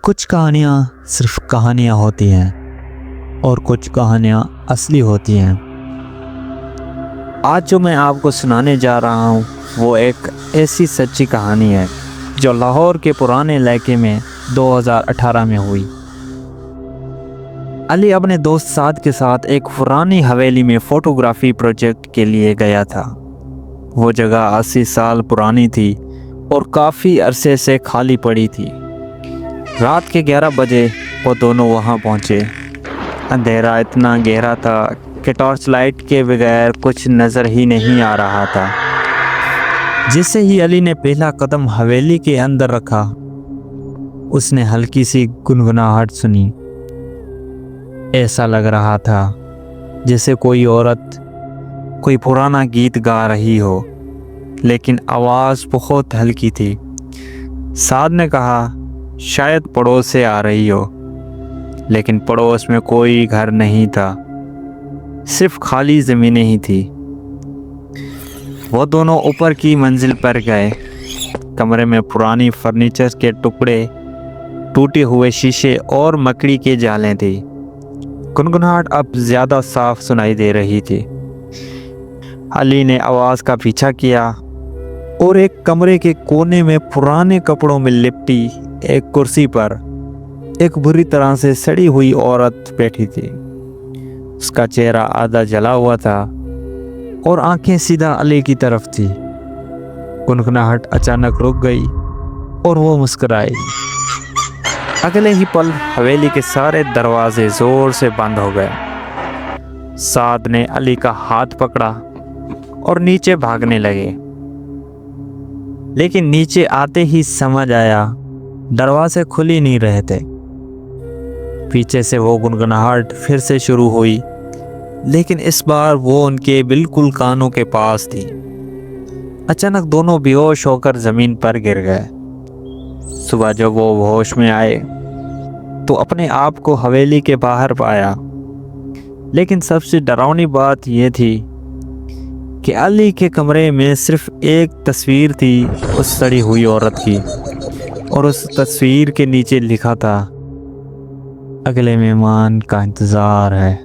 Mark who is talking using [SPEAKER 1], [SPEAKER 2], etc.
[SPEAKER 1] کچھ کہانیاں صرف کہانیاں ہوتی ہیں اور کچھ کہانیاں اصلی ہوتی ہیں۔ آج جو میں آپ کو سنانے جا رہا ہوں وہ ایک ایسی سچی کہانی ہے جو لاہور کے پرانے علاقے میں 2018 میں ہوئی۔ علی اپنے دوست سعد کے ساتھ ایک پرانی حویلی میں فوٹوگرافی پروجیکٹ کے لیے گیا تھا۔ وہ جگہ 80 سال پرانی تھی اور کافی عرصے سے خالی پڑی تھی۔ رات کے 11 بجے وہ دونوں وہاں پہنچے۔ اندھیرا اتنا گہرا تھا کہ ٹارچ لائٹ کے بغیر کچھ نظر ہی نہیں آ رہا تھا۔ جیسے ہی علی نے پہلا قدم حویلی کے اندر رکھا، اس نے ہلکی سی گنگناہٹ سنی۔ ایسا لگ رہا تھا جیسے کوئی عورت کوئی پرانا گیت گا رہی ہو، لیکن آواز بہت ہلکی تھی۔ سعد نے کہا، شاید پڑوس سے آ رہی ہو، لیکن پڑوس میں کوئی گھر نہیں تھا، صرف خالی زمینیں ہی تھی۔ وہ دونوں اوپر کی منزل پر گئے۔ کمرے میں پرانی فرنیچر کے ٹکڑے، ٹوٹے ہوئے شیشے اور مکڑی کے جالیں تھی۔ گنگناہٹ اب زیادہ صاف سنائی دے رہی تھی۔ علی نے آواز کا پیچھا کیا اور ایک کمرے کے کونے میں پرانے کپڑوں میں لپٹی ایک کرسی پر ایک بری طرح سے سڑی ہوئی عورت بیٹھی تھی۔ اس کا چہرہ آدھا جلا ہوا تھا اور آنکھیں سیدھا علی کی طرف تھی۔ گنگناہٹ اچانک رک گئی اور وہ مسکرائی۔ اگلے ہی پل حویلی کے سارے دروازے زور سے بند ہو گئے۔ سعد نے علی کا ہاتھ پکڑا اور نیچے بھاگنے لگے، لیکن نیچے آتے ہی سمجھ آیا دروازے کھل ہی نہیں رہے تھے۔ پیچھے سے وہ گنگناہٹ پھر سے شروع ہوئی، لیکن اس بار وہ ان کے بالکل کانوں کے پاس تھی۔ اچانک دونوں بے ہوش ہو کر زمین پر گر گئے۔ صبح جب وہ ہوش میں آئے تو اپنے آپ کو حویلی کے باہر پایا، لیکن سب سے ڈراؤنی بات یہ تھی کہ علی کے کمرے میں صرف ایک تصویر تھی اس سڑی ہوئی عورت کی، اور اس تصویر کے نیچے لکھا تھا، اگلے مہمان کا انتظار ہے۔